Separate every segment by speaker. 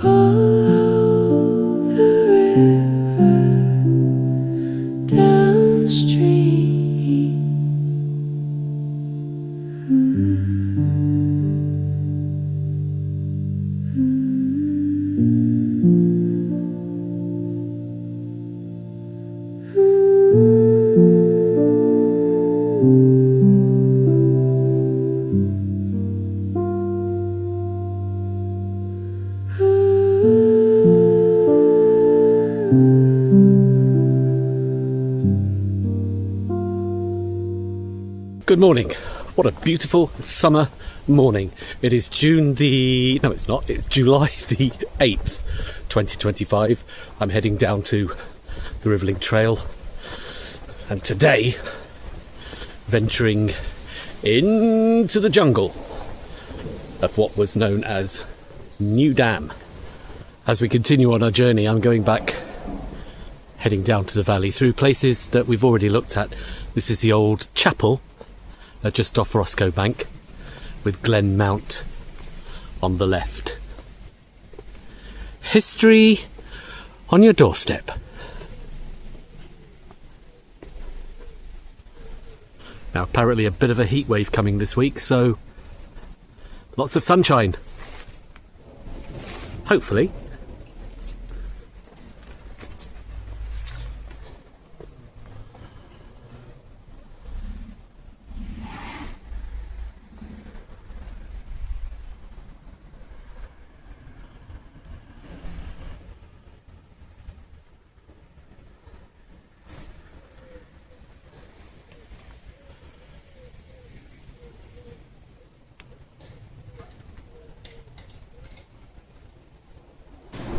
Speaker 1: Follow the river downstream.
Speaker 2: Good morning. What a beautiful summer morning. It is July the 8th, 2025. I'm heading down to the Rivelin Trail, and today venturing into the jungle of what was known as New Dam. As we continue on our journey, I'm going back, heading down to the valley through places that we've already looked at. This is the old chapel just off Roscoe Bank, with Glen Mount on the left. History on your doorstep. Now, apparently a bit of a heat wave coming this week, so lots of sunshine. Hopefully.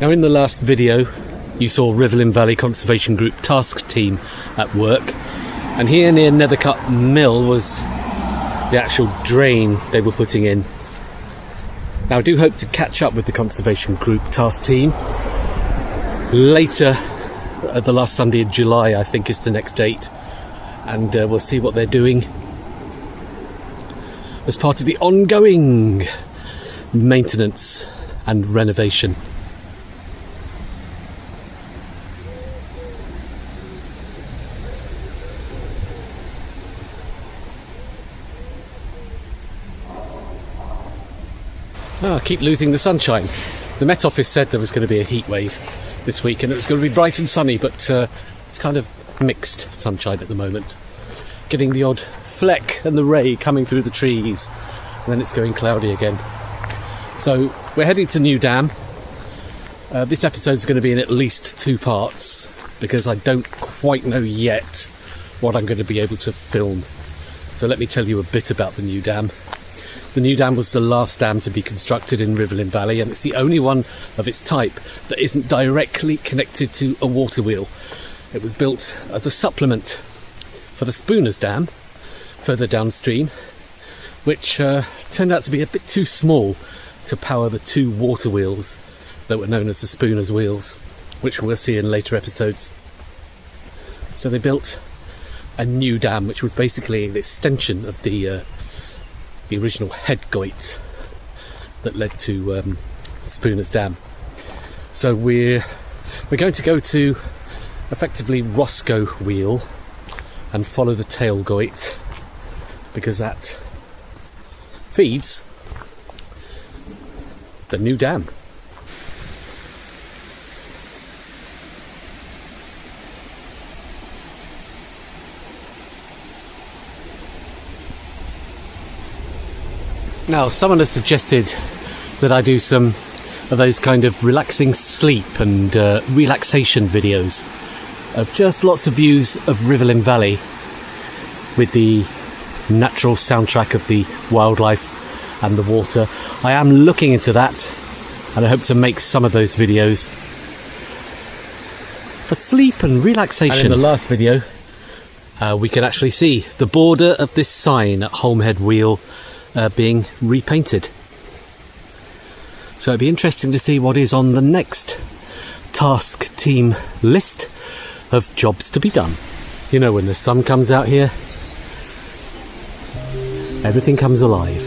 Speaker 2: Now, in the last video you saw Rivelin Valley Conservation Group task team at work, and here near Nethercutt Mill was the actual drain they were putting in. Now, I do hope to catch up with the Conservation Group task team later, at the last Sunday in July I think is the next date, and we'll see what they're doing as part of the ongoing maintenance and renovation. I keep losing the sunshine. The Met Office said there was going to be a heat wave this week and it was going to be bright and sunny, but it's kind of mixed sunshine at the moment. Getting the odd fleck and the ray coming through the trees, and then it's going cloudy again. So we're heading to New Dam. This episode is going to be in at least 2 parts because I don't quite know yet what I'm going to be able to film. So let me tell you a bit about the New Dam. The New Dam was the last dam to be constructed in Rivelin Valley, and it's the only one of its type that isn't directly connected to a water wheel. It was built as a supplement for the Spooners Dam further downstream, which turned out to be a bit too small to power the 2 water wheels that were known as the Spooners wheels, which we'll see in later episodes. So they built a new dam, which was basically the extension of the original head goit that led to Spooners Dam. So we're going to go to effectively Roscoe Wheel and follow the tail goit, because that feeds the new dam. Now, someone has suggested that I do some of those kind of relaxing sleep and relaxation videos of just lots of views of Rivelin Valley with the natural soundtrack of the wildlife and the water. I am looking into that, and I hope to make some of those videos for sleep and relaxation. And in the last video, we can actually see the border of this sign at Holmhead Wheel being repainted. So it'd be interesting to see what is on the next task team list of jobs to be done. You know, when the sun comes out here, everything comes alive.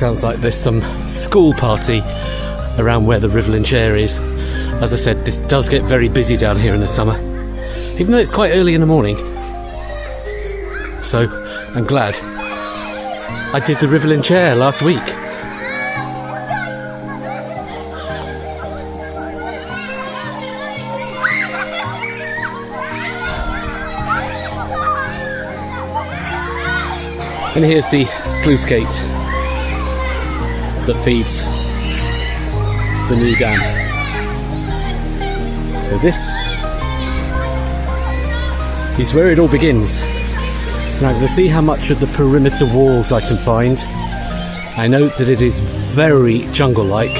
Speaker 2: Sounds like there's some school party around where the Rivelin Chair is. As I said, this does get very busy down here in the summer, even though it's quite early in the morning. So I'm glad I did the Rivelin Chair last week. And here's the sluice gate that feeds the new dam. So this is where it all begins. Now I'm going to see how much of the perimeter walls I can find. I know that it is very jungle-like.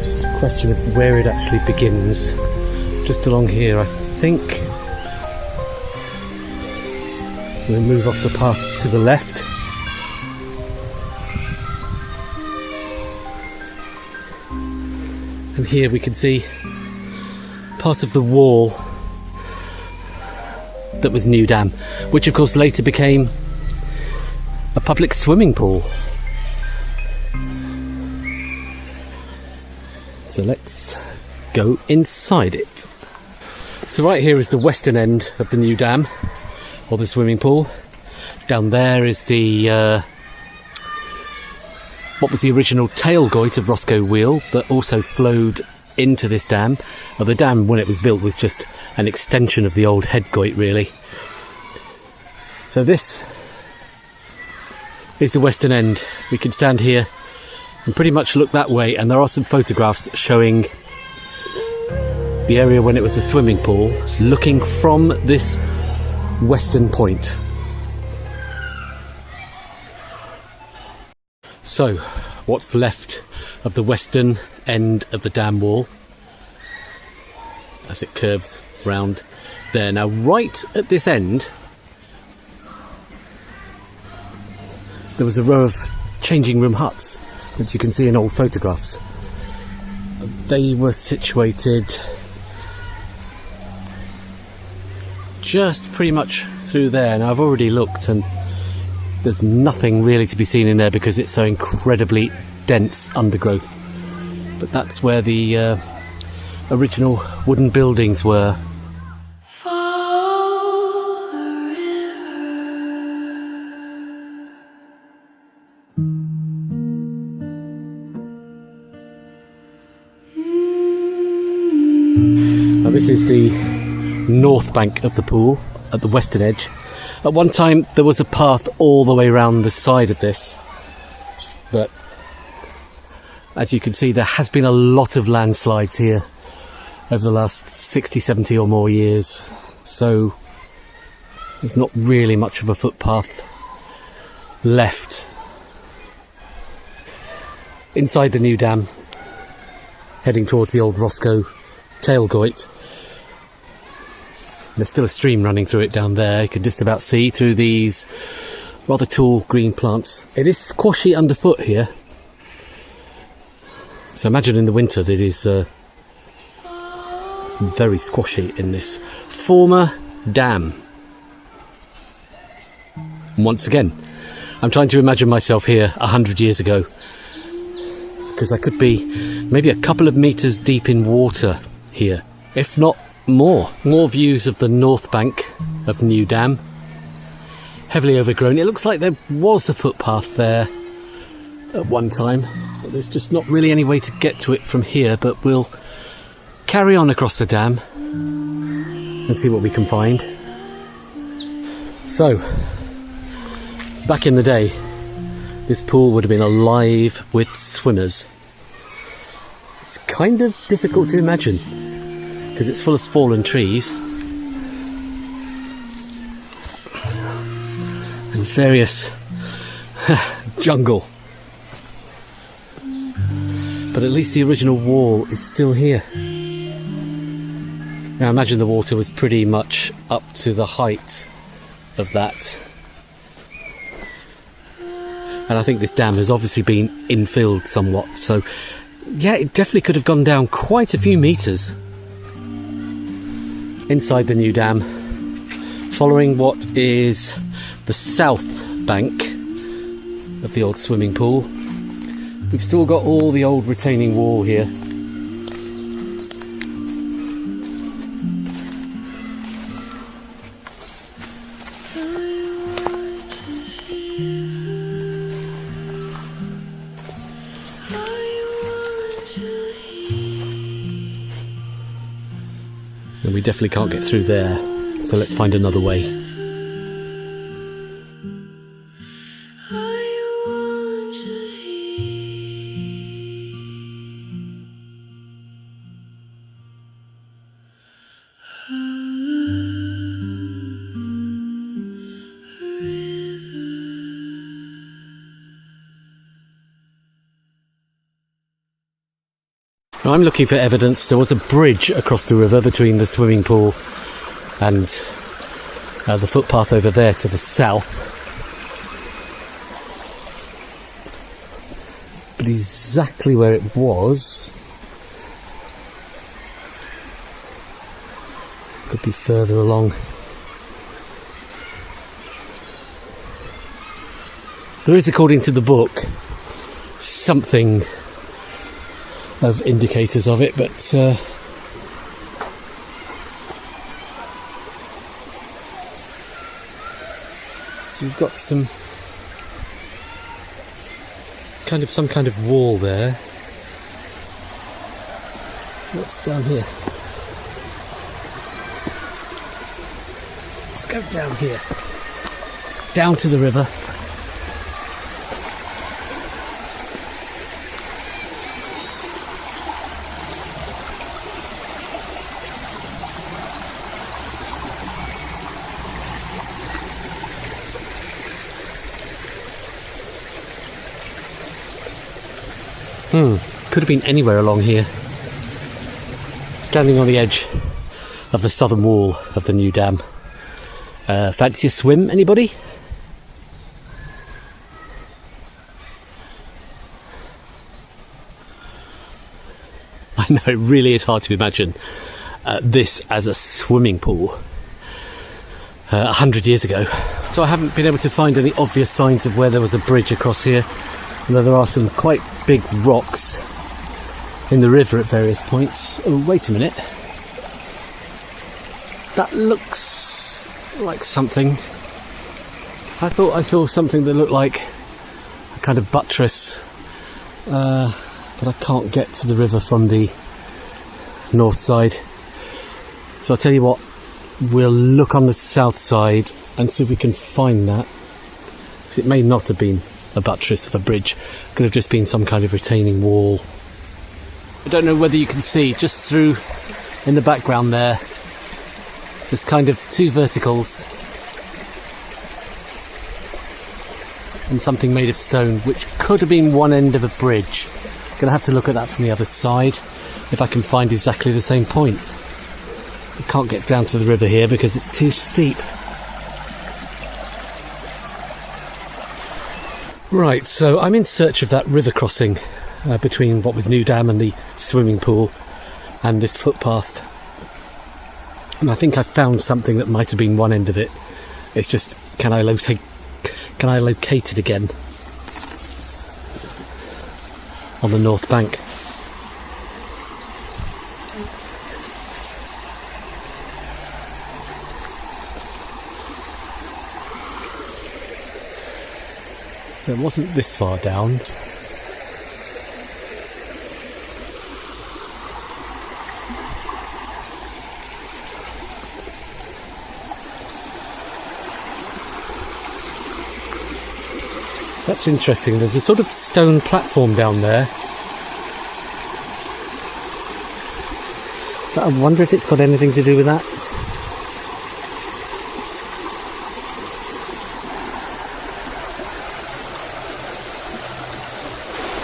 Speaker 2: Just a question of where it actually begins. Just along here, I think. We'll move off the path to the left. And here we can see part of the wall that was New Dam, which of course later became a public swimming pool. So let's go inside it. So right here is the western end of the new dam, or the swimming pool. Down there is the what was the original tailgoit of Roscoe Wheel that also flowed into this dam. Well, the dam, when it was built, was just an extension of the old headgoit, really. So this is the western end. We can stand here and pretty much look that way, and there are some photographs showing the area when it was a swimming pool, looking from this western point. So, what's left of the western end of the dam wall as it curves round there. Now, right at this end, there was a row of changing room huts, which you can see in old photographs. They were situated just pretty much through there. Now, I've already looked and there's nothing really to be seen in there because it's so incredibly dense undergrowth. But that's where the original wooden buildings were.
Speaker 1: Follow the river.
Speaker 2: Now, this is the north bank of the pool at the western edge. At one time there was a path all the way around the side of this, but as you can see there has been a lot of landslides here over the last 60, 70 or more years, so there's not really much of a footpath left. Inside the new dam, heading towards the old Roscoe tailgoit, there's still a stream running through it down there. You can just about see through these rather tall green plants. It is squashy underfoot here, so imagine in the winter that it's very squashy in this former dam. And once again, I'm trying to imagine myself here 100 years ago, because I could be maybe a couple of metres deep in water here, if not more. More views of the north bank of New Dam. Heavily overgrown. It looks like there was a footpath there at one time, but there's just not really any way to get to it from here, but we'll carry on across the dam and see what we can find. So, back in the day, this pool would have been alive with swimmers. It's kind of difficult to imagine because it's full of fallen trees and various jungle. But at least the original wall is still here. Now imagine the water was pretty much up to the height of that. And I think this dam has obviously been infilled somewhat, so yeah, it definitely could have gone down quite a few metres. inside the new dam, following what is the south bank of the old swimming pool. We've still got all the old retaining wall here. And we definitely can't get through there, so let's find another way. I'm looking for evidence. There was a bridge across the river between the swimming pool and the footpath over there to the south. But exactly where it was could be further along. There is, according to the book, something of indicators of it, but so we've got some kind of wall there. So what's down here? Let's go down here, down to the river. Could have been anywhere along here. Standing on the edge of the southern wall of the new dam. Fancy a swim, anybody? I know, it really is hard to imagine this as a swimming pool 100 years ago. So I haven't been able to find any obvious signs of where there was a bridge across here, although there are some quite big rocks in the river at various points. Oh, wait a minute. That looks like something. I thought I saw something that looked like a kind of buttress, but I can't get to the river from the north side. So I'll tell you what, we'll look on the south side and see if we can find that. It may not have been a buttress of a bridge, it could have just been some kind of retaining wall. I don't know whether you can see just through in the background there, there's kind of two verticals and something made of stone, which could have been one end of a bridge. I'm gonna have to look at that from the other side if I can find exactly the same point. I can't get down to the river here because it's too steep. Right, so I'm in search of that river crossing between what was New Dam and the swimming pool and this footpath. And I think I found something that might have been one end of it. It's just, can I locate it again on the north bank? So it wasn't this far down. That's interesting. There's a sort of stone platform down there. So I wonder if it's got anything to do with that.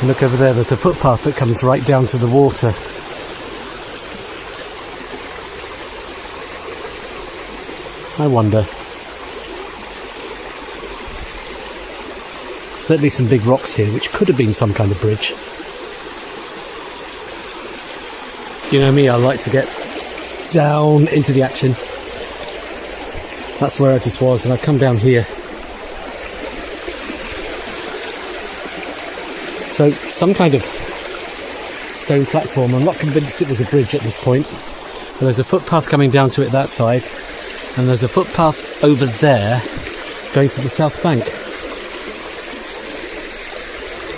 Speaker 2: Look over there, there's a footpath that comes right down to the water. I wonder. Certainly some big rocks here, which could have been some kind of bridge. You know me, I like to get down into the action. That's where I just was, and I've come down here. So some kind of stone platform. I'm not convinced it was a bridge at this point. But there's a footpath coming down to it that side, and there's a footpath over there going to the south bank.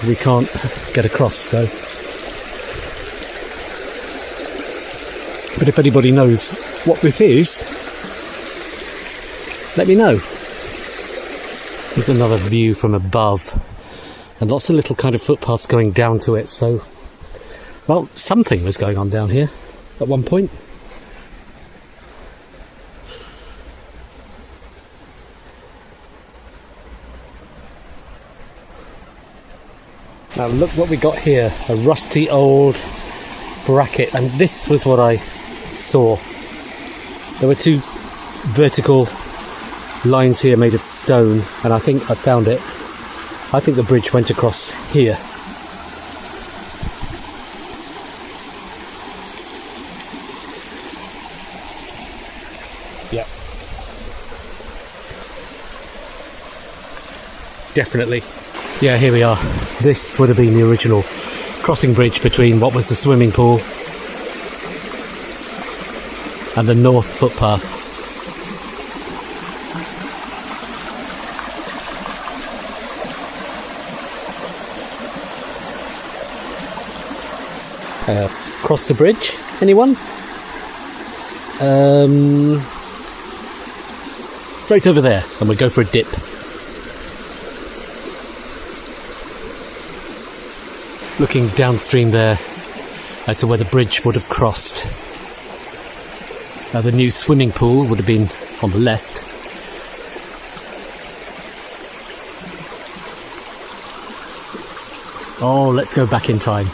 Speaker 2: We can't get across though. But if anybody knows what this is, let me know. There's another view from above, and lots of little kind of footpaths going down to it. So, well, something was going on down here at one point. Now look what we got here, a rusty old bracket, and this was what I saw. There were two vertical lines here made of stone, and I think I found it. I think the bridge went across here. Yeah. Definitely. Yeah, here we are. This would have been the original crossing bridge between what was the swimming pool and the north footpath. Cross the bridge? Anyone? Straight over there, and we'll go for a dip. Looking downstream there to where the bridge would have crossed. The new swimming pool would have been on the left. Oh, let's go back in time.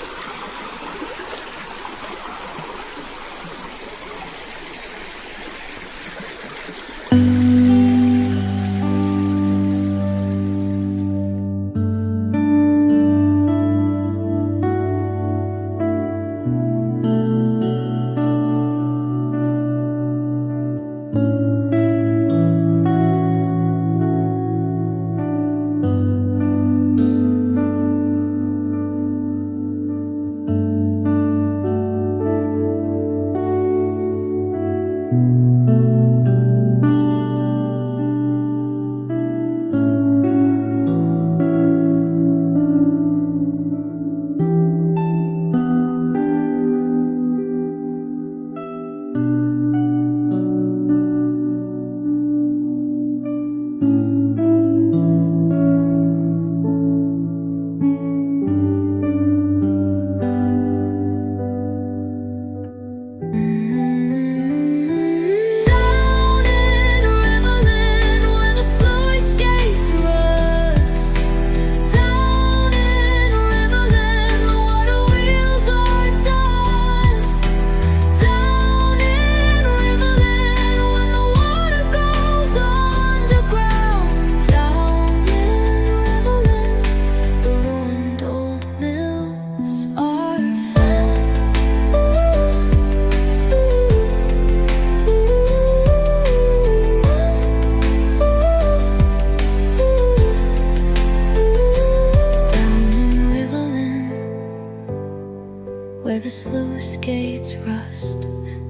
Speaker 1: Where the sluice gates rust,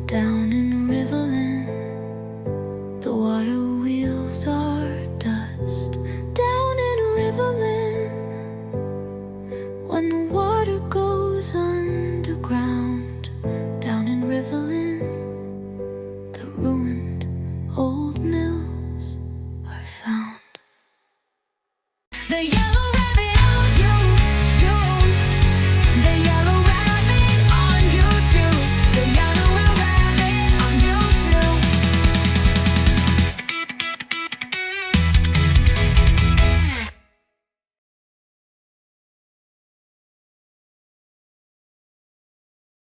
Speaker 1: down in Rivelin.